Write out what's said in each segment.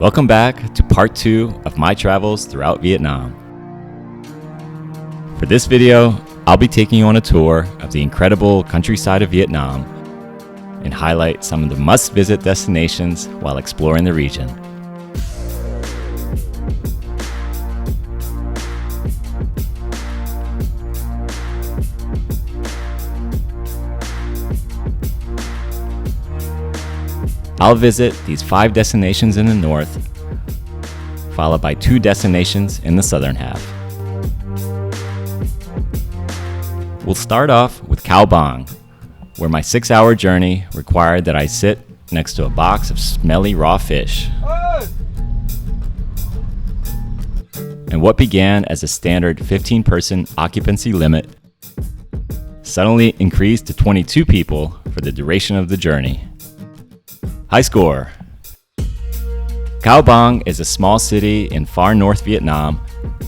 Welcome back to part 2 of my travels throughout Vietnam. For this video, I'll be taking you on a tour of the incredible countryside of Vietnam and highlight some of the must-visit destinations while exploring the region. I'll visit these 5 destinations in the north, followed by 2 destinations in the southern half. We'll start off with Cao Bang, where my 6-hour journey required that I sit next to a box of smelly raw fish. And what began as a standard 15-person occupancy limit suddenly increased to 22 people for the duration of the journey. High score! Cao Bang is a small city in far north Vietnam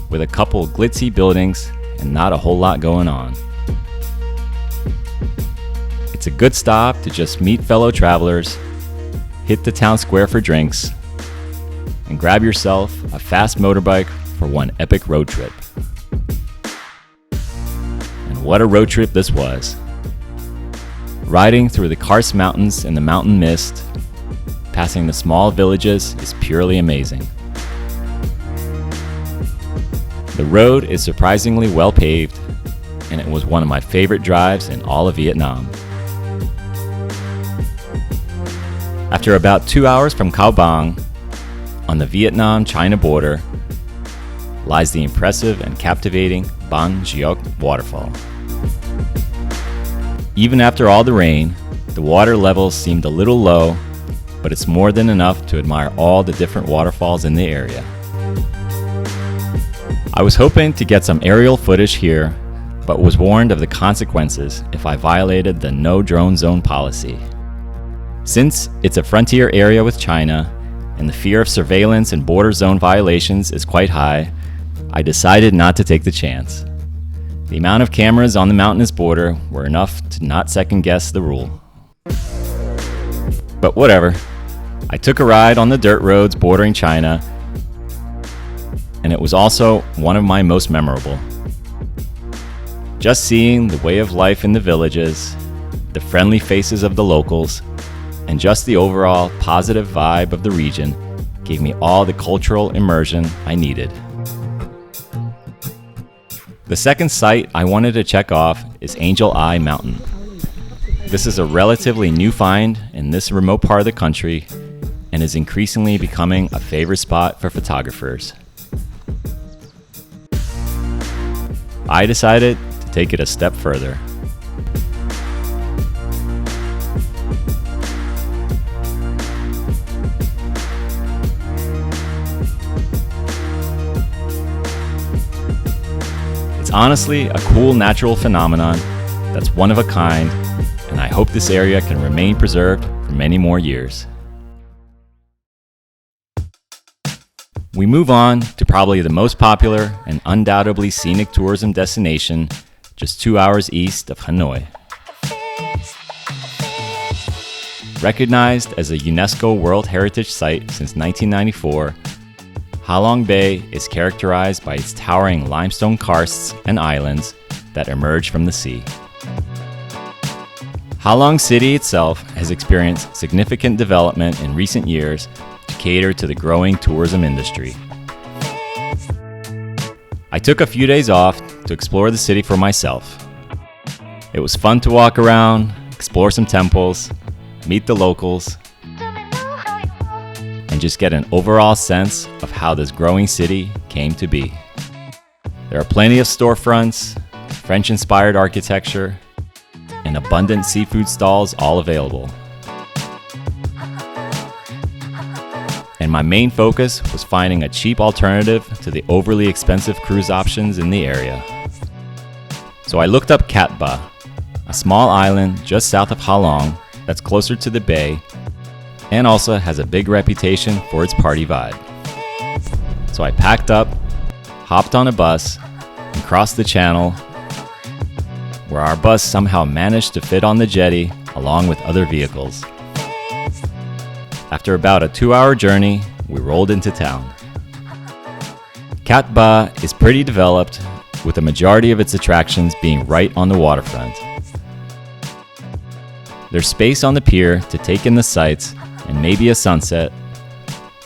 with a couple glitzy buildings and not a whole lot going on. It's a good stop to just meet fellow travelers, hit the town square for drinks, and grab yourself a fast motorbike for one epic road trip. And what a road trip this was! Riding through the karst mountains in the mountain mist, passing the small villages is purely amazing. The road is surprisingly well paved, and it was one of my favorite drives in all of Vietnam. After about 2 hours from Cao Bang, on the Vietnam-China border, lies the impressive and captivating Ban Giok waterfall. Even after all the rain, the water levels seemed a little low, but it's more than enough to admire all the different waterfalls in the area. I was hoping to get some aerial footage here, but was warned of the consequences if I violated the no drone zone policy. Since it's a frontier area with China, and the fear of surveillance and border zone violations is quite high, I decided not to take the chance. The amount of cameras on the mountainous border were enough to not second guess the rule. But whatever. I took a ride on the dirt roads bordering China, and it was also one of my most memorable. Just seeing the way of life in the villages, the friendly faces of the locals, and just the overall positive vibe of the region gave me all the cultural immersion I needed. The second site I wanted to check off is Angel Eye Mountain. This is a relatively new find in this remote part of the country and is increasingly becoming a favorite spot for photographers. I decided to take it a step further. It's honestly a cool natural phenomenon that's one of a kind, and I hope this area can remain preserved for many more years. We move on to probably the most popular and undoubtedly scenic tourism destination, just 2 hours east of Hanoi. Recognized as a UNESCO World Heritage Site since 1994, Ha Long Bay is characterized by its towering limestone karsts and islands that emerge from the sea. Ha Long City itself has experienced significant development in recent years to cater to the growing tourism industry. I took a few days off to explore the city for myself. It was fun to walk around, explore some temples, meet the locals, and just get an overall sense of how this growing city came to be. There are plenty of storefronts, French-inspired architecture, and abundant seafood stalls all available. And my main focus was finding a cheap alternative to the overly expensive cruise options in the area. So I looked up Cat Ba, a small island just south of Ha Long that's closer to the bay and also has a big reputation for its party vibe. So I packed up, hopped on a bus, and crossed the channel, where our bus somehow managed to fit on the jetty along with other vehicles. After about a 2-hour journey, we rolled into town. Cat Ba is pretty developed, with the majority of its attractions being right on the waterfront. There's space on the pier to take in the sights and maybe a sunset,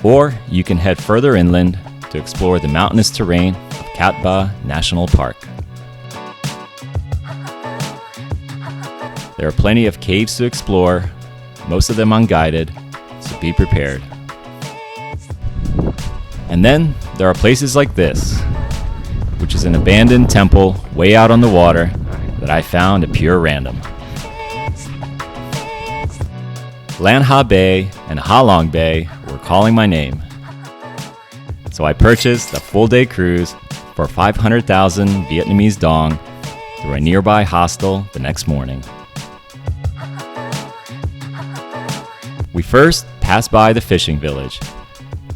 or you can head further inland to explore the mountainous terrain of Cat Ba National Park. There are plenty of caves to explore, most of them unguided, so be prepared. And then there are places like this, which is an abandoned temple way out on the water that I found at pure random. Lan Ha Bay and Ha Long Bay were calling my name, so I purchased a full-day cruise for 500,000 Vietnamese dong through a nearby hostel the next morning. We first passed by the fishing village,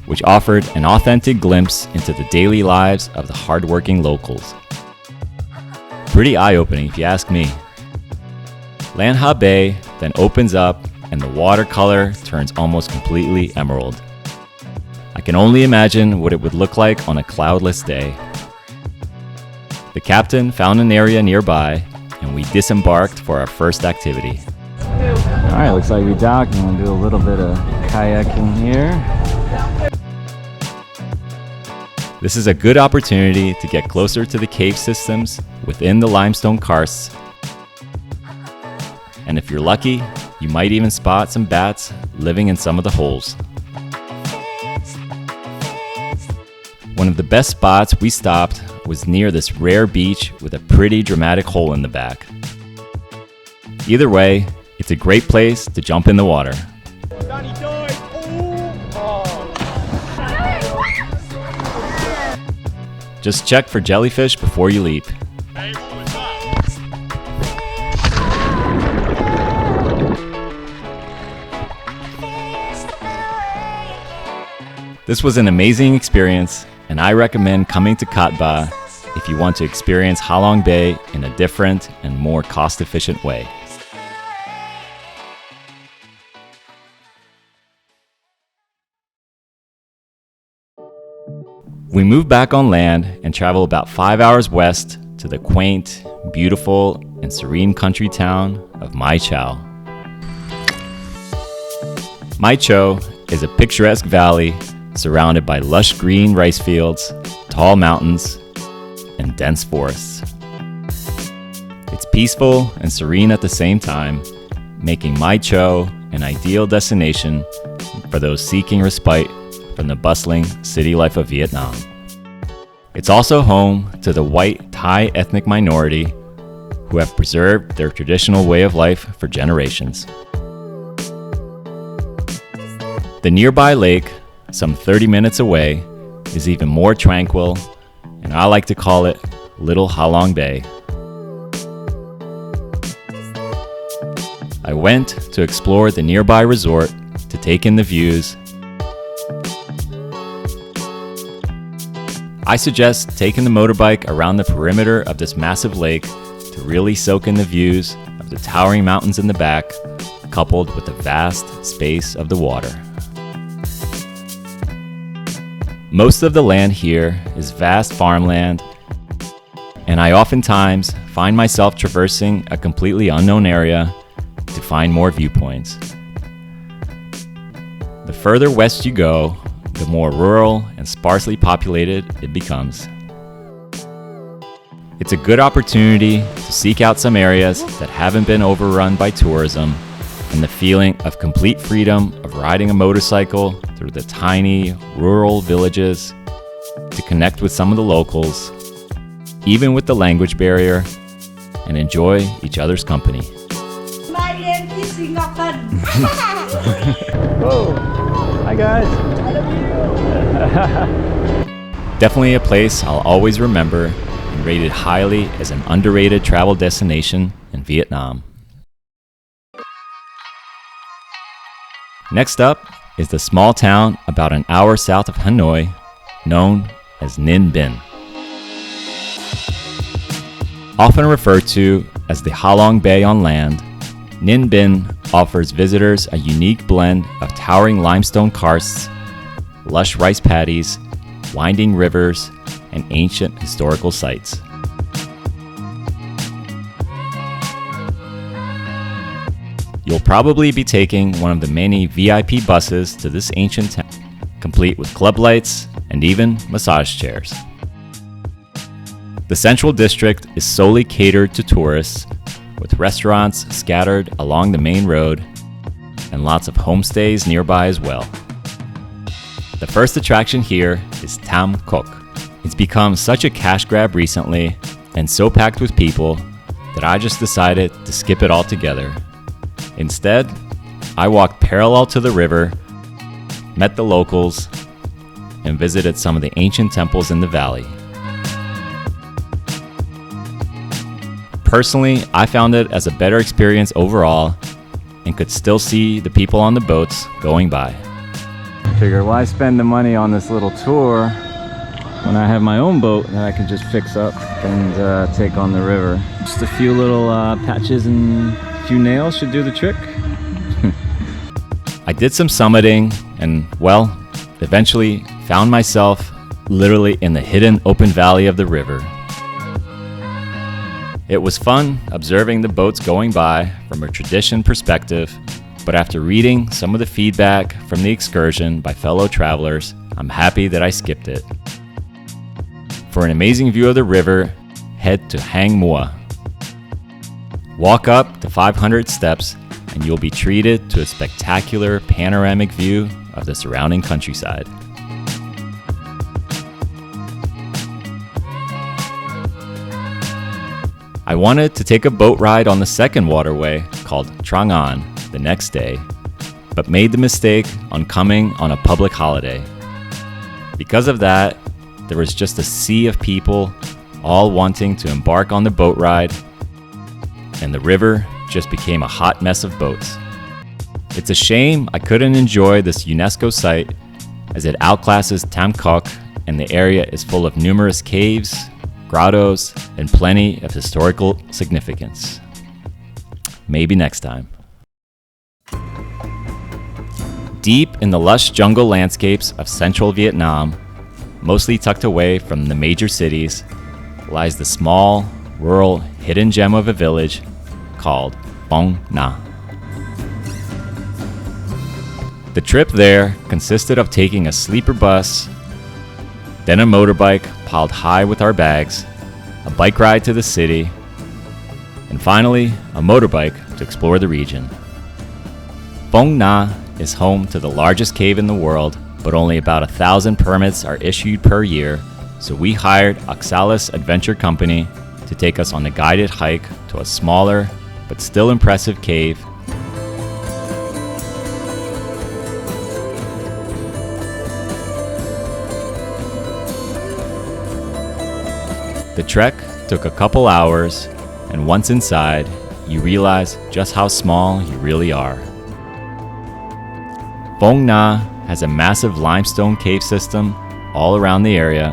which offered an authentic glimpse into the daily lives of the hardworking locals. Pretty eye-opening if you ask me. Lan Ha Bay then opens up and the watercolor turns almost completely emerald. I can only imagine what it would look like on a cloudless day. The captain found an area nearby and we disembarked for our first activity. Alright, looks like we docked and we'll do a little bit of kayaking here. This is a good opportunity to get closer to the cave systems within the limestone karsts. And if you're lucky, you might even spot some bats living in some of the holes. One of the best spots we stopped was near this rare beach with a pretty dramatic hole in the back. Either way, it's a great place to jump in the water. Just check for jellyfish before you leap. This was an amazing experience, and I recommend coming to Cat Ba if you want to experience Ha Long Bay in a different and more cost-efficient way. We move back on land and travel about 5 hours west to the quaint, beautiful, and serene country town of Mai Chau. Mai Chau is a picturesque valley surrounded by lush green rice fields, tall mountains, and dense forests. It's peaceful and serene at the same time, making Mai Chau an ideal destination for those seeking respite from the bustling city life of Vietnam. It's also home to the white Thai ethnic minority who have preserved their traditional way of life for generations. The nearby lake, some 30 minutes away, is even more tranquil, and I like to call it Little Ha Long Bay. I went to explore the nearby resort to take in the views. I suggest taking the motorbike around the perimeter of this massive lake to really soak in the views of the towering mountains in the back, coupled with the vast space of the water. Most of the land here is vast farmland, and I oftentimes find myself traversing a completely unknown area to find more viewpoints. The further west you go, the more rural and sparsely populated it becomes. It's a good opportunity to seek out some areas that haven't been overrun by tourism, and the feeling of complete freedom of riding a motorcycle through the tiny rural villages to connect with some of the locals, even with the language barrier, and enjoy each other's company. Whoa! Hi guys! I love you! Definitely a place I'll always remember and rated highly as an underrated travel destination in Vietnam. Next up is the small town about an hour south of Hanoi, known as Ninh Binh. Often referred to as the Ha Long Bay on land, Ninh Binh offers visitors a unique blend of towering limestone karsts, lush rice paddies, winding rivers, and ancient historical sites. You'll probably be taking one of the many VIP buses to this ancient town, complete with club lights and even massage chairs. The Central District is solely catered to tourists, with restaurants scattered along the main road and lots of homestays nearby as well. The first attraction here is Tam Kok. It's become such a cash grab recently and so packed with people that I just decided to skip it altogether. Instead, I walked parallel to the river, met the locals, and visited some of the ancient temples in the valley. Personally, I found it as a better experience overall and could still see the people on the boats going by. I figured, why spend the money on this little tour when I have my own boat that I can just fix up and take on the river. Just a few little patches and a few nails should do the trick. I did some summiting and, well, eventually found myself literally in the hidden open valley of the river. It was fun observing the boats going by from a tradition perspective, but after reading some of the feedback from the excursion by fellow travelers, I'm happy that I skipped it. For an amazing view of the river, head to Hang Mua. Walk up the 500 steps and you'll be treated to a spectacular panoramic view of the surrounding countryside. I wanted to take a boat ride on the second waterway called Trang the next day, but made the mistake on coming on a public holiday. Because of that, there was just a sea of people all wanting to embark on the boat ride, and the river just became a hot mess of boats. It's a shame I couldn't enjoy this UNESCO site as it outclasses Tam Kok, and the area is full of numerous caves, grottos, and plenty of historical significance. Maybe next time. Deep in the lush jungle landscapes of central Vietnam, mostly tucked away from the major cities, lies the small, rural, hidden gem of a village called Phong Nha. The trip there consisted of taking a sleeper bus, then a motorbike piled high with our bags, a bike ride to the city, and finally a motorbike to explore the region. Phong Nha is home to the largest cave in the world, but only about 1,000 permits are issued per year, so we hired Oxalis Adventure Company to take us on a guided hike to a smaller but still impressive cave. The trek took a couple hours, and once inside, you realize just how small you really are. Phong Nha has a massive limestone cave system all around the area,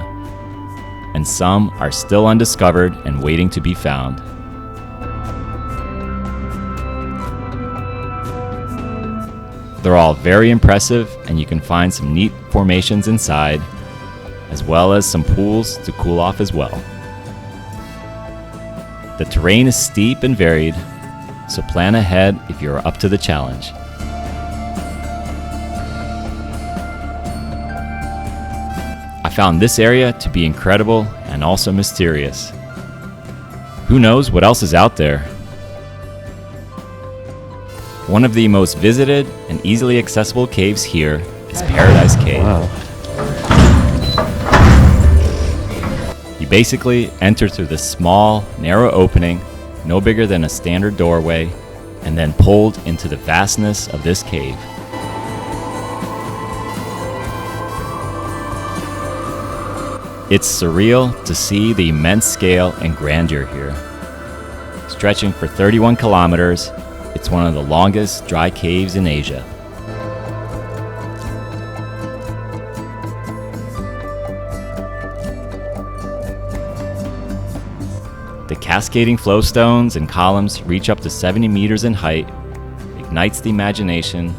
and some are still undiscovered and waiting to be found. They're all very impressive, and you can find some neat formations inside, as well as some pools to cool off as well. The terrain is steep and varied, so plan ahead if you're up to the challenge. I found this area to be incredible and also mysterious. Who knows what else is out there? One of the most visited and easily accessible caves here is Paradise Cave. Wow. You basically enter through this small, narrow opening, no bigger than a standard doorway, and then pulled into the vastness of this cave. It's surreal to see the immense scale and grandeur here. Stretching for 31 kilometers, it's one of the longest dry caves in Asia. The cascading flowstones and columns reach up to 70 meters in height, ignites the imagination,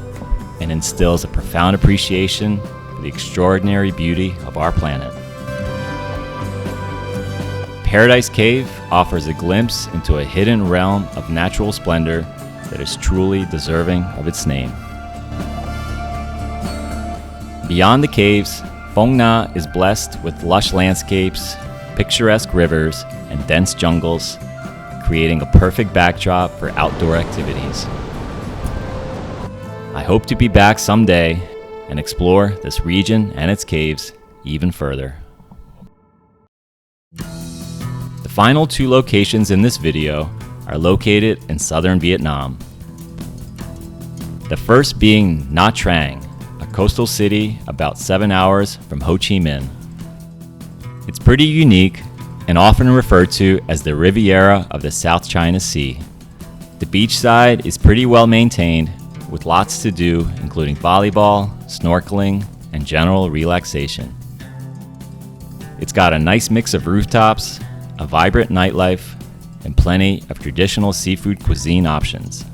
and instills a profound appreciation the extraordinary beauty of our planet. Paradise Cave offers a glimpse into a hidden realm of natural splendor that is truly deserving of its name. Beyond the caves, Phong Nha is blessed with lush landscapes, picturesque rivers, and dense jungles, creating a perfect backdrop for outdoor activities. I hope to be back someday and explore this region and its caves even further. The final two locations in this video are located in southern Vietnam. The first being Nha Trang, a coastal city about 7 hours from Ho Chi Minh. It's pretty unique and often referred to as the Riviera of the South China Sea. The beach side is pretty well maintained with lots to do, including volleyball, snorkeling, and general relaxation. It's got a nice mix of rooftops, a vibrant nightlife, and plenty of traditional seafood cuisine options.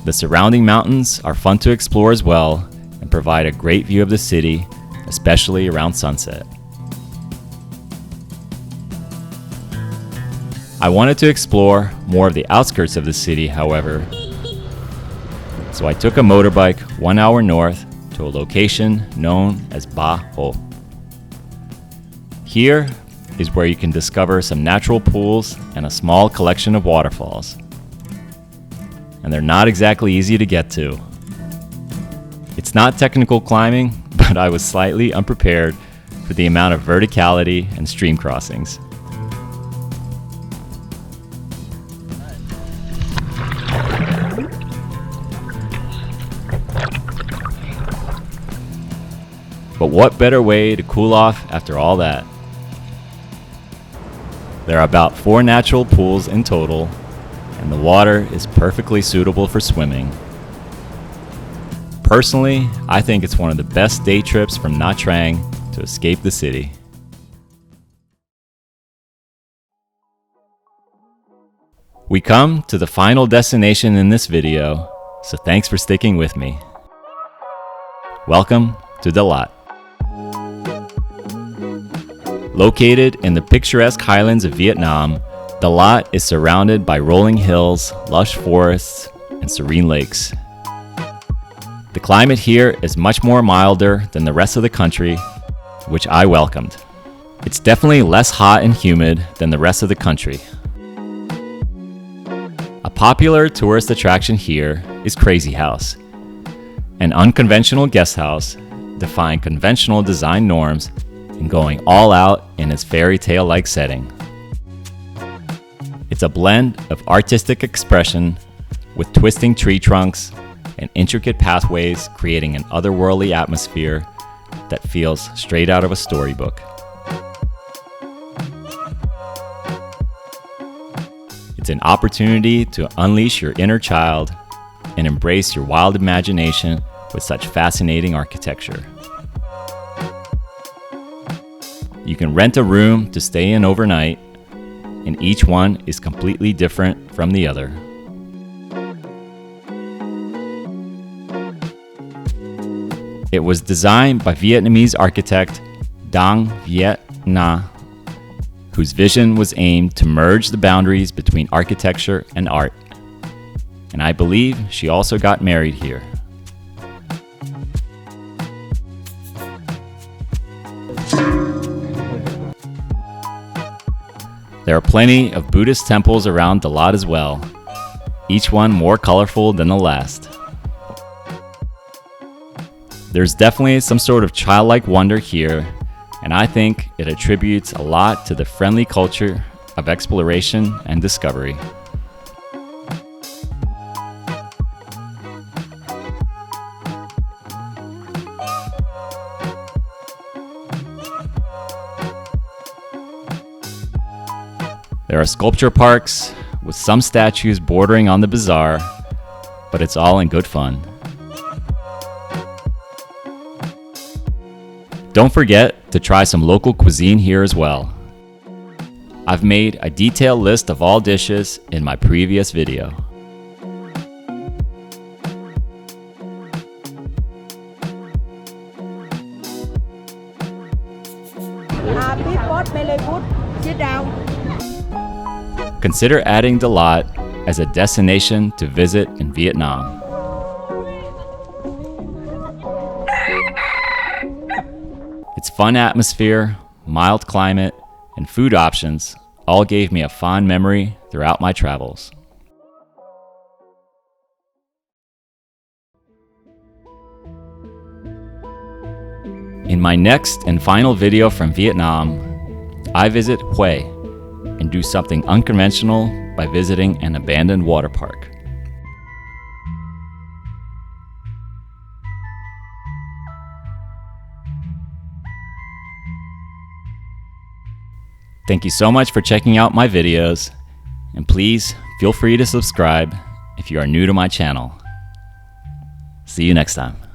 The surrounding mountains are fun to explore as well and provide a great view of the city, especially around sunset. I wanted to explore more of the outskirts of the city, however, so I took a motorbike 1 hour north to a location known as Ba Ho. Here is where you can discover some natural pools and a small collection of waterfalls. And they're not exactly easy to get to. It's not technical climbing, but I was slightly unprepared for the amount of verticality and stream crossings. But what better way to cool off after all that? There are about 4 natural pools in total, and the water is perfectly suitable for swimming. Personally, I think it's one of the best day trips from Nha Trang to escape the city. We come to the final destination in this video, so thanks for sticking with me. Welcome to Dalat. Located in the picturesque highlands of Vietnam, Dalat is surrounded by rolling hills, lush forests, and serene lakes. The climate here is much more milder than the rest of the country, which I welcomed. It's definitely less hot and humid than the rest of the country. A popular tourist attraction here is Crazy House, an unconventional guest house defying conventional design norms and going all out in its fairy tale-like setting. It's a blend of artistic expression with twisting tree trunks and intricate pathways, creating an otherworldly atmosphere that feels straight out of a storybook. It's an opportunity to unleash your inner child and embrace your wild imagination with such fascinating architecture. You can rent a room to stay in overnight, and each one is completely different from the other. It was designed by Vietnamese architect Dang Viet Nha, whose vision was aimed to merge the boundaries between architecture and art. And I believe she also got married here. There are plenty of Buddhist temples around Dalat as well, each one more colorful than the last. There's definitely some sort of childlike wonder here, and I think it attributes a lot to the friendly culture of exploration and discovery. There are sculpture parks with some statues bordering on the bazaar, but it's all in good fun. Don't forget to try some local cuisine here as well. I've made a detailed list of all dishes in my previous video. Consider adding Dalat as a destination to visit in Vietnam. Its fun atmosphere, mild climate, and food options all gave me a fond memory throughout my travels. In my next and final video from Vietnam, I visit Hue and do something unconventional by visiting an abandoned water park. Thank you so much for checking out my videos, and please feel free to subscribe if you are new to my channel. See you next time.